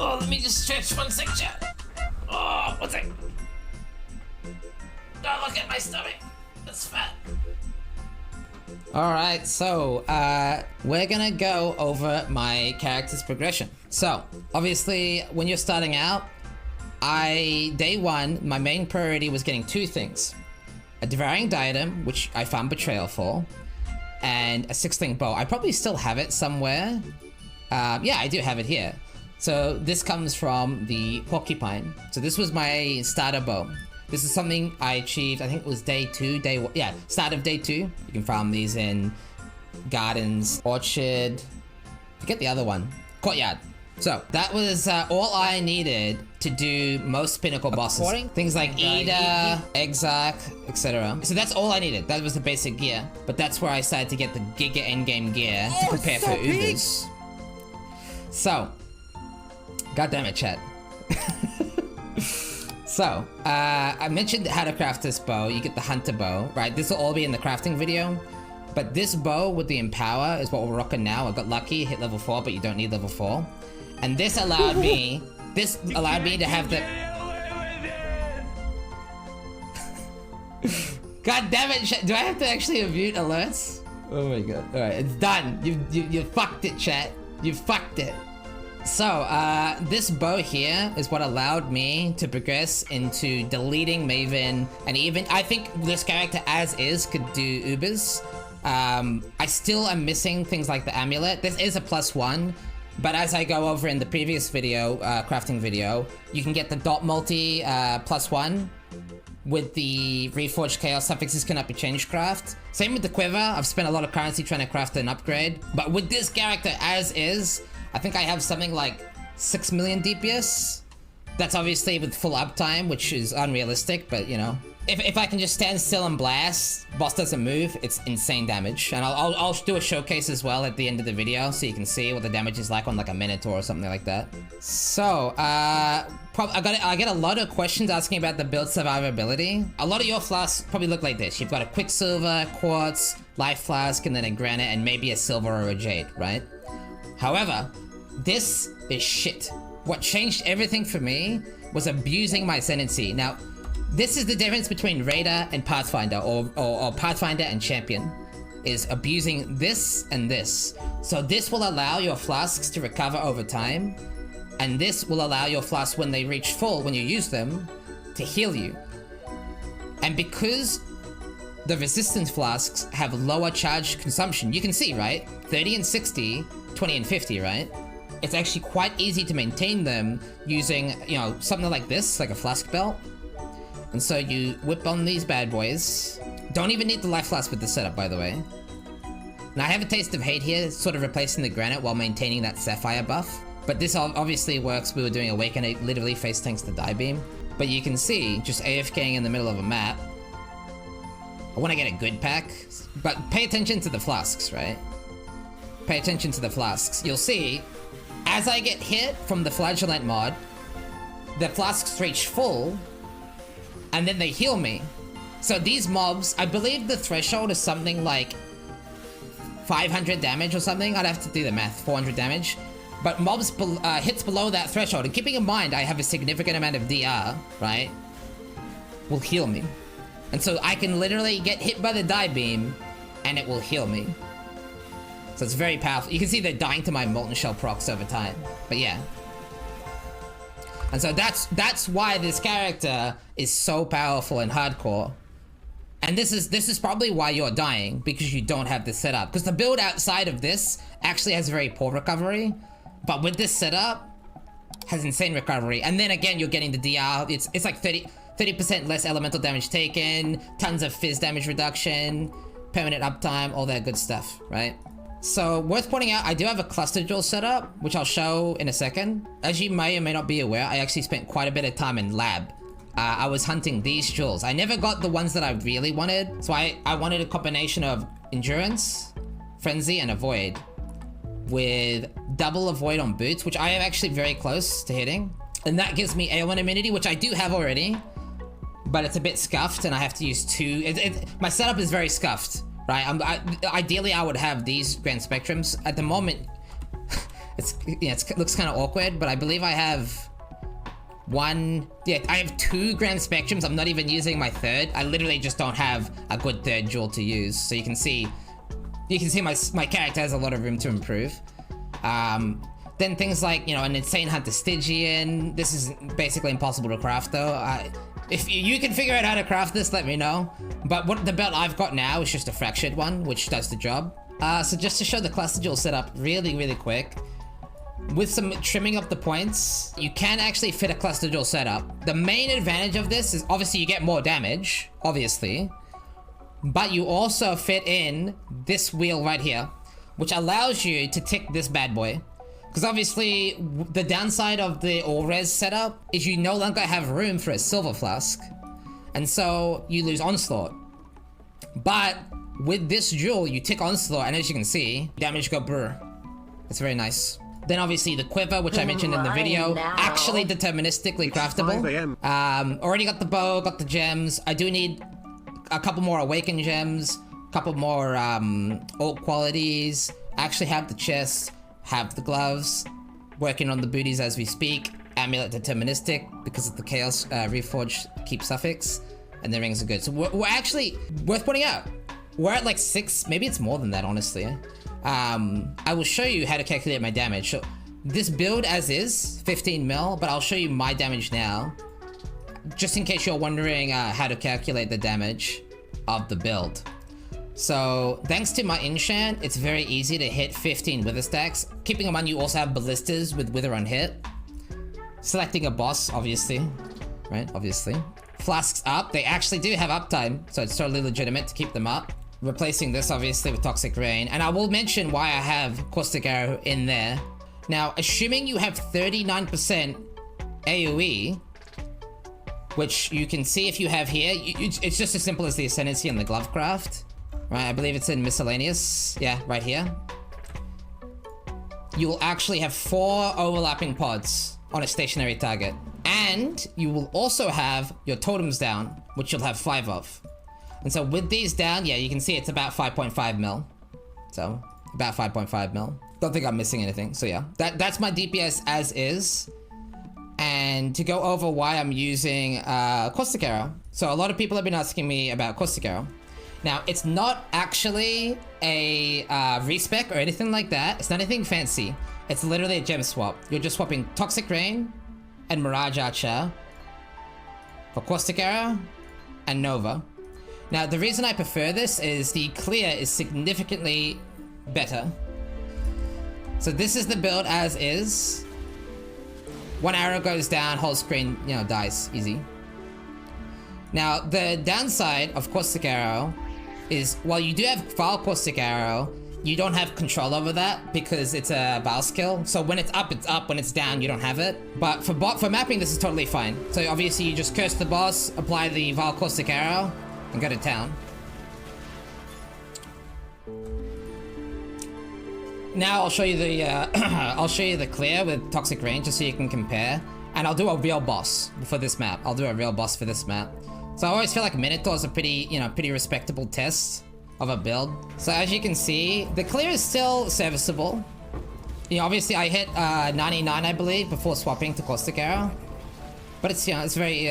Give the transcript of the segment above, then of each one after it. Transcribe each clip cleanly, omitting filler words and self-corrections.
Oh, let me just stretch 1 sec, chat. Oh, 1 sec. Oh, look at my stomach. It's fat. Alright, so, we're gonna go over my character's progression. So, obviously, when you're starting out, day one, my main priority was getting 2 things. A devouring diadem, which I found betrayal for, and a 6-link bow. I probably still have it somewhere. Yeah, I do have it here. So this comes from the porcupine. So this was my starter bow. This is something I achieved, I think it was day 2, yeah, start of day 2. You can farm these in gardens, orchard, forget the other one, courtyard. So that was all I needed to do most pinnacle bosses. Things like Eda, Exarch, etc. So that's all I needed. That was the basic gear. But that's where I started to get the Giga endgame gear to prepare for Ubers. So, goddammit, chat. So, I mentioned how to craft this bow. You get the hunter bow, right? This will all be in the crafting video. But this bow with the Empower is what we're rocking now. I got lucky, hit level 4, but you don't need level 4. And this allowed me, to have the... God damn it, chat. Do I have to actually mute alerts? Oh my god. Alright, it's done. You fucked it, chat. You fucked it. So, this bow here is what allowed me to progress into deleting Maven, and even, I think this character as is could do Ubers. I still am missing things like the amulet. This is a +1, but as I go over in the previous video, crafting video, you can get the dot multi +1 with the Reforged Chaos Suffixes cannot be changed craft. Same with the quiver. I've spent a lot of currency trying to craft an upgrade, but with this character as is, I think I have something like 6 million DPS. That's obviously with full uptime, which is unrealistic, but you know. If I can just stand still and blast, boss doesn't move, it's insane damage. And I'll do a showcase as well at the end of the video, so you can see what the damage is like on like a Minotaur or something like that. So, I get a lot of questions asking about the build survivability. A lot of your flasks probably look like this. You've got a Quicksilver, Quartz, Life Flask, and then a Granite, and maybe a Silver or a Jade, right? However, this is shit. What changed everything for me was abusing my Ascendancy. Now, this is the difference between Raider and Pathfinder, or Pathfinder and Champion, is abusing this and this. So this will allow your flasks to recover over time, and this will allow your flasks when they reach full, when you use them, to heal you. And because the resistance flasks have lower charge consumption, you can see, right? 30 and 60, 20 and 50, right? It's actually quite easy to maintain them using, you know, something like this, like a flask belt. And so you whip on these bad boys. Don't even need the life flask with the setup, by the way. Now I have a taste of hate here, sort of replacing the granite while maintaining that sapphire buff. But this obviously works. We were doing Awaken, it literally face tanks the die beam. But you can see, just AFKing in the middle of a map. I want to get a good pack, but pay attention to the flasks, right? Pay attention to the flasks. You'll see, as I get hit from the Flagellant mod, the flasks reach full, and then they heal me. So these mobs, I believe the threshold is something like 500 damage or something. I'd have to do the math, 400 damage. But mobs hits below that threshold, and keeping in mind I have a significant amount of DR, right, will heal me. And so I can literally get hit by the die beam, and it will heal me. So it's very powerful. You can see they're dying to my Molten Shell procs over time. But yeah. And so that's why this character is so powerful and hardcore. And this is probably why you're dying, because you don't have this setup. Because the build outside of this actually has very poor recovery, but with this setup, has insane recovery. And then again, you're getting the DR. It's like 30% less elemental damage taken, tons of fizz damage reduction, permanent uptime, all that good stuff, right? So, worth pointing out, I do have a cluster jewel setup, which I'll show in a second. As you may or may not be aware, I actually spent quite a bit of time in lab. I was hunting these jewels. I never got the ones that I really wanted, so I wanted a combination of Endurance, Frenzy, and Avoid, with double Avoid on boots, which I am actually very close to hitting. And that gives me AoE immunity, which I do have already, but it's a bit scuffed, and I have to use 2. My setup is very scuffed. Right, ideally I would have these Grand Spectrums. At the moment, it looks kind of awkward, but I believe I have I have 2 Grand Spectrums. I'm not even using my third. I literally just don't have a good third jewel to use. So you can see my character has a lot of room to improve. Then things like, you know, an Insane Hunter Stygian. This is basically impossible to craft though. If you can figure out how to craft this, let me know. But what the belt I've got now is just a fractured one, which does the job. So just to show the cluster jewel setup really quick, with some trimming of the points, you can actually fit a cluster jewel setup. The main advantage of this is obviously you get more damage, obviously, but you also fit in this wheel right here, which allows you to tick this bad boy. Because obviously the downside of the all-res setup is you no longer have room for a silver flask, and so you lose onslaught. But with this jewel, you tick onslaught, and as you can see, damage go brr. It's very nice. Then obviously the quiver, which I mentioned in the video, actually deterministically craftable. Already got the bow, got the gems. I do need a couple more awakened gems, a couple more alt qualities. I actually have the chest, have the gloves, working on the booties as we speak. Amulet deterministic because of the chaos reforged keep suffix, and the rings are good. So we're actually worth pointing out. We're at like 6, maybe it's more than that, honestly. I will show you how to calculate my damage. So this build as is 15 mil, but I'll show you my damage now, just in case you're wondering how to calculate the damage of the build. So thanks to my enchant, it's very easy to hit 15 wither stacks. Keeping in mind you also have ballistas with wither on hit. Selecting a boss, obviously, right? Obviously. Flasks up, they actually do have uptime, so it's totally legitimate to keep them up. Replacing this obviously with Toxic Rain, and I will mention why I have Caustic Arrow in there. Now, assuming you have 39% AoE, which you can see if you have here, it's just as simple as the Ascendancy and the glove craft, right? I believe it's in miscellaneous, yeah, right here. You will actually have 4 overlapping pods on a stationary target, and you will also have your totems down, which you'll have 5 of. And so with these down, yeah, you can see it's about 5.5 mil. So, about 5.5 mil. Don't think I'm missing anything. So yeah, that's my DPS as is. And to go over why I'm using Caustic Arrow. So a lot of people have been asking me about Caustic Arrow. Now, it's not actually a respec or anything like that. It's not anything fancy. It's literally a gem swap. You're just swapping Toxic Rain and Mirage Archer for Caustic Arrow and Nova. Now, the reason I prefer this is the clear is significantly better. So this is the build as is. 1 arrow goes down, whole screen, you know, dies. Easy. Now, the downside of Caustic Arrow is, while you do have File Caustic Arrow, you don't have control over that because it's a Val skill. So when it's up, it's up. When it's down, you don't have it. But for mapping, this is totally fine. So obviously, you just curse the boss, apply the Val Caustic Arrow, and go to town. Now I'll show you the I'll show you the clear with Toxic Rain just so you can compare. And I'll do a real boss for this map. So I always feel like Minotaur's a pretty, you know, pretty respectable test of a build. So as you can see, the clear is still serviceable. You know, obviously I hit 99, I believe, before swapping to Caustic Arrow. But it's, you know, it's very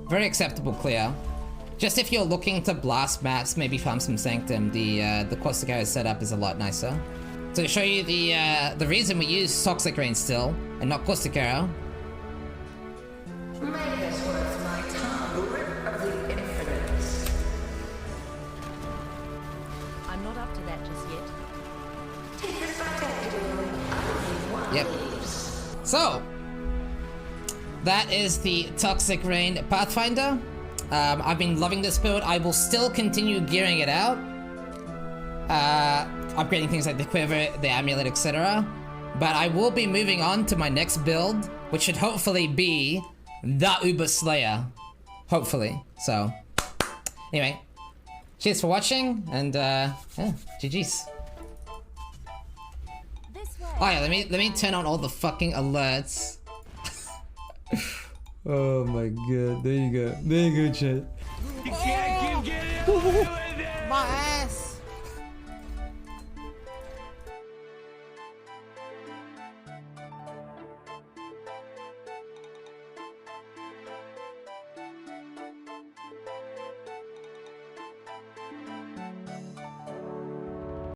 very acceptable clear. Just if you're looking to blast maps, maybe farm some Sanctum, the Caustic Arrow setup is a lot nicer. So to show you the reason we use Toxic Rain still, and not Caustic Arrow. I'm not up to that just yet. Yep. So, that is the Toxic Rain Pathfinder. I've been loving this build. I will still continue gearing it out. Upgrading things like the quiver, the amulet, etc. But I will be moving on to my next build, which should hopefully be the Uber Slayer. Hopefully. So, anyway. Cheers for watching, and yeah, GG's. Oh yeah, let me turn on all the fucking alerts. Oh my god, there you go, chat.